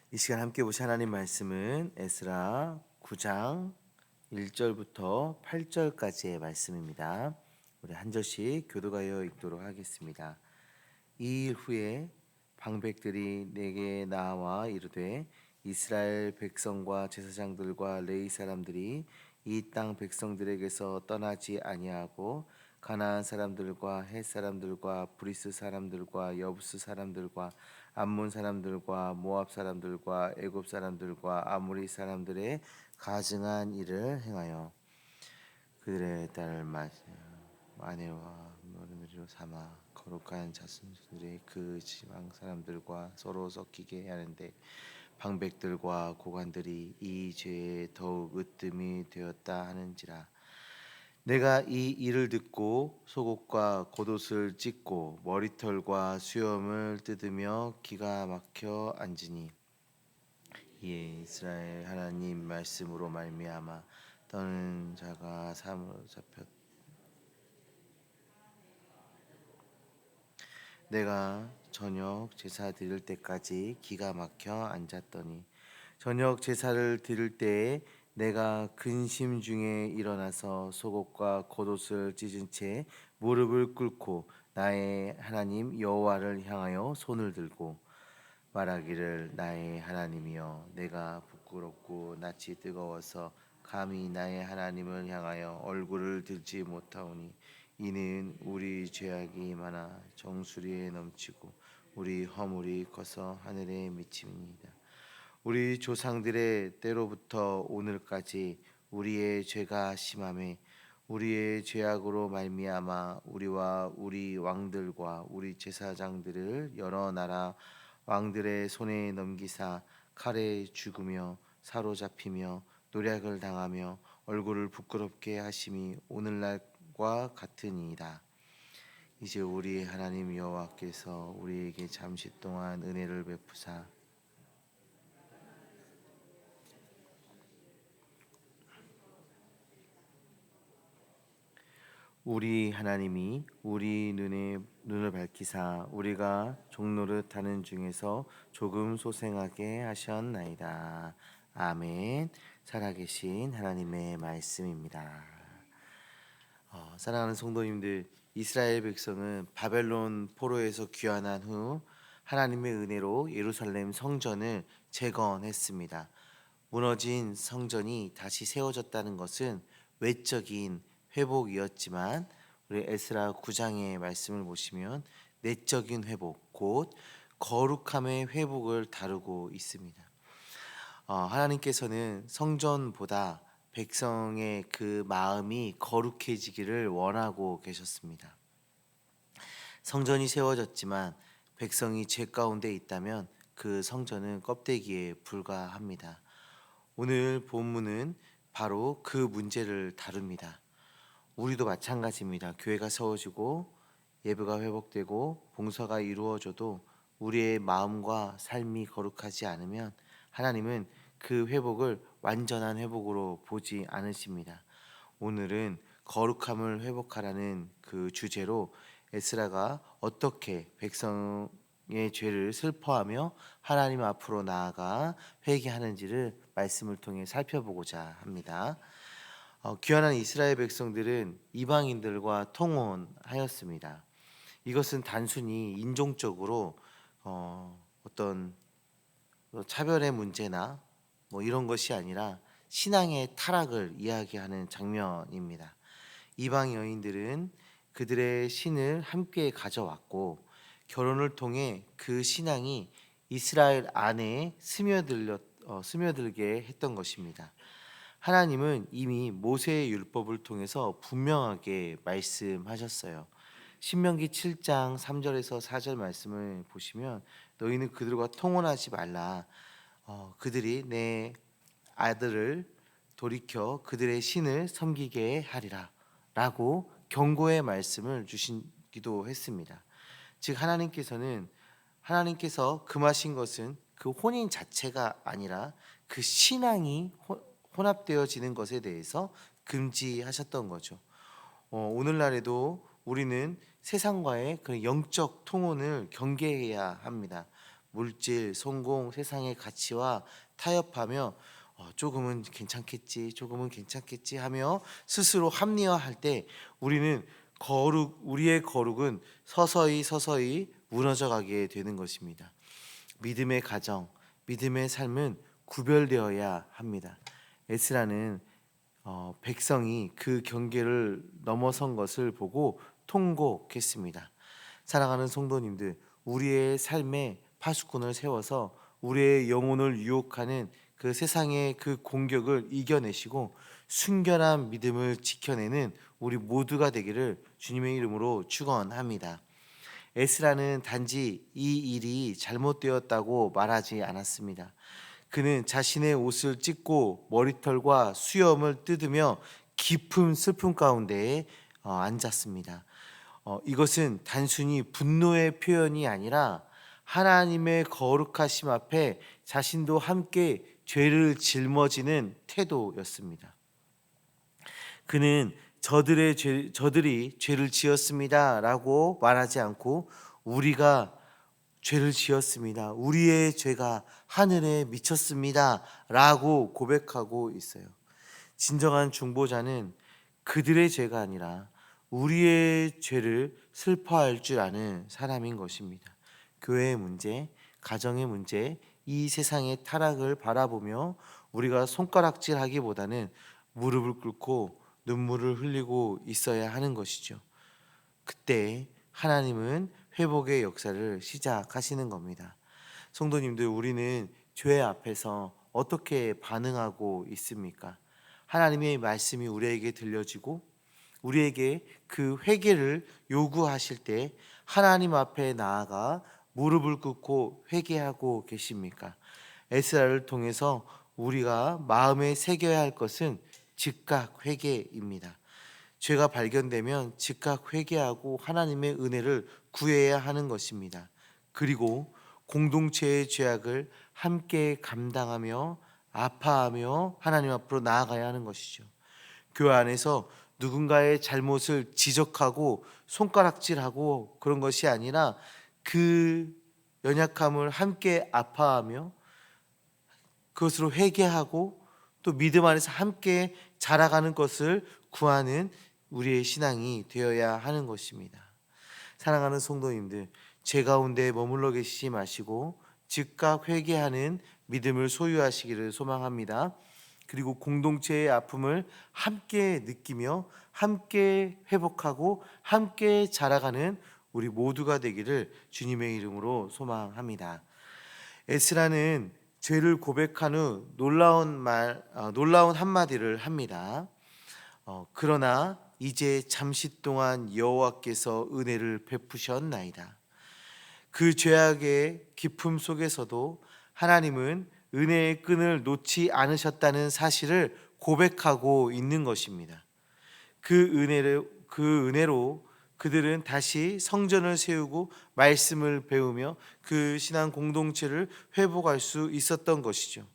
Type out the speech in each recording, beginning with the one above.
이 시간 함께 보실 하나님 말씀은 에스라 9장 1절부터 8절까지의 말씀입니다. 우리 한 절씩 교도하여 읽도록 하겠습니다. 이 일 후에 방백들이 내게 나와 이르되 이스라엘 백성과 제사장들과 레위 사람들이 이 땅 백성들에게서 떠나지 아니하고 가나안 사람들과 헷 사람들과 브리스 사람들과 여부스 사람들과 암몬 사람들과 모압 사람들과 애굽 사람들과 아모리 사람들의 가증한 일을 행하여 그들의 딸을 아내와 며느리로 삼아 거룩한 자손들의 그 지방 사람들과 서로 섞이게 하는데 방백들과 고관들이 이 죄에 더욱 으뜸이 되었다 하는지라. 내가 이 일을 듣고 속옷과 겉옷을 찢고 머리털과 수염을 뜯으며 기가 막혀 앉으니 이에 이스라엘 하나님 말씀으로 말미암아 떠는 자가 사로잡혔. 내가 저녁 제사 드릴 때까지 기가 막혀 앉았더니 저녁 제사를 드릴 때에 내가 근심 중에 일어나서 속옷과 겉옷을 찢은 채 무릎을 꿇고 나의 하나님 여호와를 향하여 손을 들고 말하기를 나의 하나님이여 내가 부끄럽고 낯이 뜨거워서 감히 나의 하나님을 향하여 얼굴을 들지 못하오니 이는 우리 죄악이 많아 정수리에 넘치고 우리 허물이 커서 하늘에 미칩니다. 우리 조상들의 때로부터 오늘까지 우리의 죄가 심함에 우리의 죄악으로 말미암아 우리와 우리 왕들과 우리 제사장들을 여러 나라 왕들의 손에 넘기사 칼에 죽으며 사로잡히며 노략을 당하며 얼굴을 부끄럽게 하심이 오늘날과 같으니이다. 이제 우리 하나님 여호와께서 우리에게 잠시 동안 은혜를 베푸사 우리 하나님이 우리 눈을 밝히사 우리가 종노릇 하는 중에서 조금 소생하게 하셨나이다. 아멘. 살아계신 하나님의 말씀입니다. 사랑하는 성도님들, 이스라엘 백성은 바벨론 포로에서 귀환한 후 하나님의 은혜로 예루살렘 성전을 재건했습니다. 무너진 성전이 다시 세워졌다는 것은 외적인 회복이었지만 우리 에스라 9장의 말씀을 보시면 내적인 회복, 곧 거룩함의 회복을 다루고 있습니다. 하나님께서는 성전보다 백성의 그 마음이 거룩해지기를 원하고 계셨습니다. 성전이 세워졌지만 백성이 죄 가운데 있다면 그 성전은 껍데기에 불과합니다. 오늘 본문은 바로 그 문제를 다룹니다. 우리도 마찬가지입니다. 교회가 세워지고 예배가 회복되고 봉사가 이루어져도 우리의 마음과 삶이 거룩하지 않으면 하나님은 그 회복을 완전한 회복으로 보지 않으십니다. 오늘은 거룩함을 회복하라는 그 주제로 에스라가 어떻게 백성의 죄를 슬퍼하며 하나님 앞으로 나아가 회개하는지를 말씀을 통해 살펴보고자 합니다. 귀환한 이스라엘 백성들은 이방인들과 통혼하였습니다. 이것은 단순히 인종적으로 어떤 차별의 문제나 이런 것이 아니라 신앙의 타락을 이야기하는 장면입니다. 이방 여인들은 그들의 신을 함께 가져왔고 결혼을 통해 그 신앙이 이스라엘 안에 스며들게 했던 것입니다. 하나님은 이미 모세의 율법을 통해서 분명하게 말씀하셨어요. 신명기 7장 3절에서 4절 말씀을 보시면 너희는 그들과 통혼하지 말라. 그들이 내 아들을 돌이켜 그들의 신을 섬기게 하리라 라고 경고의 말씀을 주시기도 했습니다. 즉 하나님께서 금하신 것은 그 혼인 자체가 아니라 그 신앙이 혼합되어지는 것에 대해서 금지하셨던 거죠. 오늘날에도 우리는 세상과의 그 영적 통혼을 경계해야 합니다. 물질, 성공, 세상의 가치와 타협하며 조금은 괜찮겠지 하며 스스로 합리화할 때 우리의 거룩은 서서히 무너져 가게 되는 것입니다. 믿음의 가정, 믿음의 삶은 구별되어야 합니다. 에스라는 백성이 그 경계를 넘어선 것을 보고 통곡했습니다. 사랑하는 성도님들, 우리의 삶에 파수꾼을 세워서 우리의 영혼을 유혹하는 그 세상의 그 공격을 이겨내시고 순결한 믿음을 지켜내는 우리 모두가 되기를 주님의 이름으로 축원합니다. 에스라는 단지 이 일이 잘못되었다고 말하지 않았습니다. 그는 자신의 옷을 찢고 머리털과 수염을 뜯으며 깊은 슬픔 가운데에 앉았습니다. 이것은 단순히 분노의 표현이 아니라 하나님의 거룩하심 앞에 자신도 함께 죄를 짊어지는 태도였습니다. 그는 저들이 죄를 지었습니다라고 말하지 않고 우리가 죄를 지었습니다. 우리의 죄가 하늘에 미쳤습니다라고 고백하고 있어요. 진정한 중보자는 그들의 죄가 아니라 우리의 죄를 슬퍼할 줄 아는 사람인 것입니다. 교회의 문제, 가정의 문제, 이 세상의 타락을 바라보며 우리가 손가락질하기보다는 무릎을 꿇고 눈물을 흘리고 있어야 하는 것이죠. 그때 하나님은 회복의 역사를 시작하시는 겁니다. 성도님들, 우리는 죄 앞에서 어떻게 반응하고 있습니까? 하나님의 말씀이 우리에게 들려지고 우리에게 그 회개를 요구하실 때 하나님 앞에 나아가 무릎을 꿇고 회개하고 계십니까? 에스라를 통해서 우리가 마음에 새겨야 할 것은 즉각 회개입니다. 죄가 발견되면 즉각 회개하고 하나님의 은혜를 구해야 하는 것입니다. 그리고 공동체의 죄악을 함께 감당하며 아파하며 하나님 앞으로 나아가야 하는 것이죠. 교회 안에서 누군가의 잘못을 지적하고 손가락질하고 그런 것이 아니라 그 연약함을 함께 아파하며 그것으로 회개하고 또 믿음 안에서 함께 자라가는 것을 구하는 우리의 신앙이 되어야 하는 것입니다. 사랑하는 성도님들, 죄 가운데 머물러 계시지 마시고 즉각 회개하는 믿음을 소유하시기를 소망합니다. 그리고 공동체의 아픔을 함께 느끼며 함께 회복하고 함께 자라가는 우리 모두가 되기를 주님의 이름으로 소망합니다. 에스라는 죄를 고백한 후 놀라운 한마디를 합니다. 그러나 이제 잠시 동안 여호와께서 은혜를 베푸셨나이다. 그 죄악의 깊음 속에서도 하나님은 은혜의 끈을 놓지 않으셨다는 사실을 고백하고 있는 것입니다. 그 은혜로 그들은 다시 성전을 세우고 말씀을 배우며 그 신앙 공동체를 회복할 수 있었던 것이죠.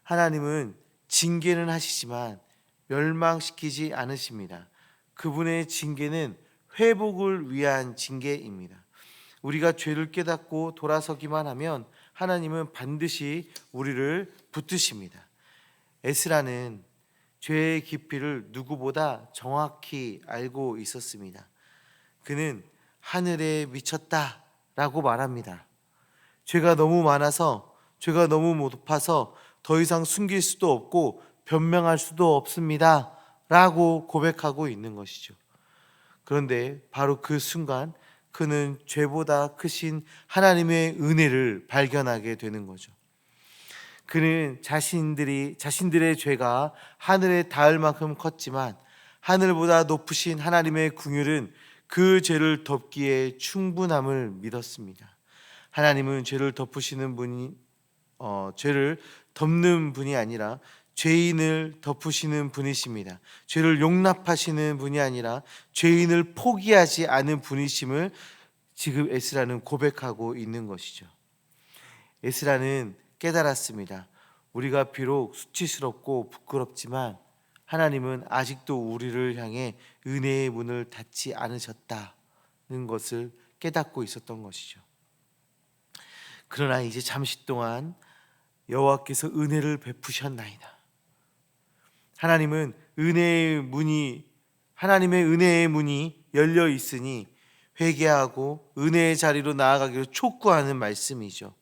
하나님은 징계는 하시지만 멸망시키지 않으십니다. 그분의 징계는 회복을 위한 징계입니다. 우리가 죄를 깨닫고 돌아서기만 하면 하나님은 반드시 우리를 붙드십니다. 에스라는 죄의 깊이를 누구보다 정확히 알고 있었습니다. 그는 하늘에 미쳤다라고 말합니다. 죄가 너무 많아서, 죄가 너무 높아서 더 이상 숨길 수도 없고 변명할 수도 없습니다 라고 고백하고 있는 것이죠. 그런데 바로 그 순간 그는 죄보다 크신 하나님의 은혜를 발견하게 되는 거죠. 그는 자신들의 죄가 하늘에 닿을 만큼 컸지만 하늘보다 높으신 하나님의 긍휼은 그 죄를 덮기에 충분함을 믿었습니다. 하나님은 죄를 덮는 분이 아니라 죄인을 덮으시는 분이십니다. 죄를 용납하시는 분이 아니라 죄인을 포기하지 않은 분이심을 지금 에스라는 고백하고 있는 것이죠. 에스라는 깨달았습니다. 우리가 비록 수치스럽고 부끄럽지만 하나님은 아직도 우리를 향해 은혜의 문을 닫지 않으셨다는 것을 깨닫고 있었던 것이죠. 그러나 이제 잠시 동안 여호와께서 은혜를 베푸셨나이다. 하나님의 은혜의 문이 열려 있으니 회개하고 은혜의 자리로 나아가기를 촉구하는 말씀이죠.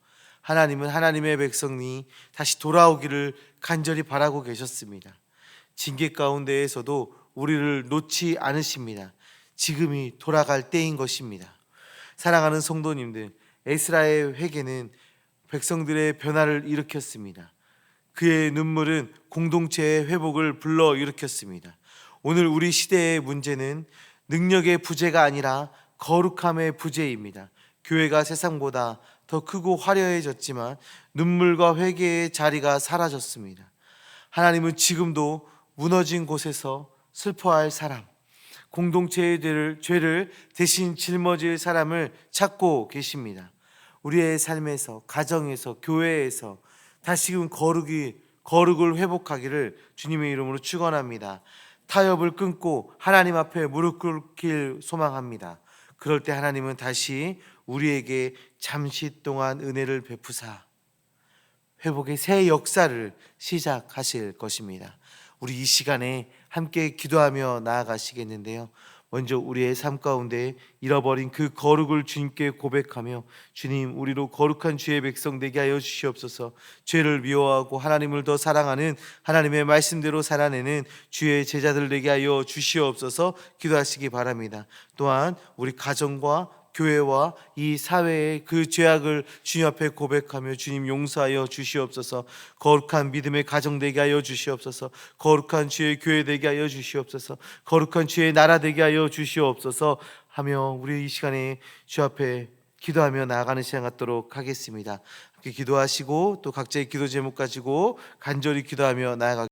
하나님은 하나님의 백성이 다시 돌아오기를 간절히 바라고 계셨습니다. 징계 가운데에서도 우리를 놓지 않으십니다. 지금이 돌아갈 때인 것입니다. 사랑하는 성도님들, 에스라의 회개는 백성들의 변화를 일으켰습니다. 그의 눈물은 공동체의 회복을 불러 일으켰습니다. 오늘 우리 시대의 문제는 능력의 부재가 아니라 거룩함의 부재입니다. 교회가 세상보다 더 크고 화려해졌지만 눈물과 회개의 자리가 사라졌습니다. 하나님은 지금도 무너진 곳에서 슬퍼할 사람, 공동체의 죄를 대신 짊어질 사람을 찾고 계십니다. 우리의 삶에서, 가정에서, 교회에서 다시금 거룩을 회복하기를 주님의 이름으로 축원합니다. 타협을 끊고 하나님 앞에 무릎 꿇길 소망합니다. 그럴 때 하나님은 다시 우리에게 잠시 동안 은혜를 베푸사 회복의 새 역사를 시작하실 것입니다. 우리 이 시간에 함께 기도하며 나아가시겠는데요. 먼저 우리의 삶 가운데 잃어버린 그 거룩을 주님께 고백하며, 주님, 우리로 거룩한 주의 백성 되게 하여 주시옵소서. 죄를 미워하고 하나님을 더 사랑하는, 하나님의 말씀대로 살아내는 주의 제자들 되게 하여 주시옵소서 기도하시기 바랍니다. 또한 우리 가정과 교회와 이 사회의 그 죄악을 주님 앞에 고백하며 주님 용서하여 주시옵소서. 거룩한 믿음의 가정 되게 하여 주시옵소서. 거룩한 주의 교회 되게 하여 주시옵소서. 거룩한 주의 나라 되게 하여 주시옵소서 하며 우리 이 시간에 주 앞에 기도하며 나아가는 시간 갖도록 하겠습니다. 함께 기도하시고 또 각자의 기도 제목 가지고 간절히 기도하며 나아가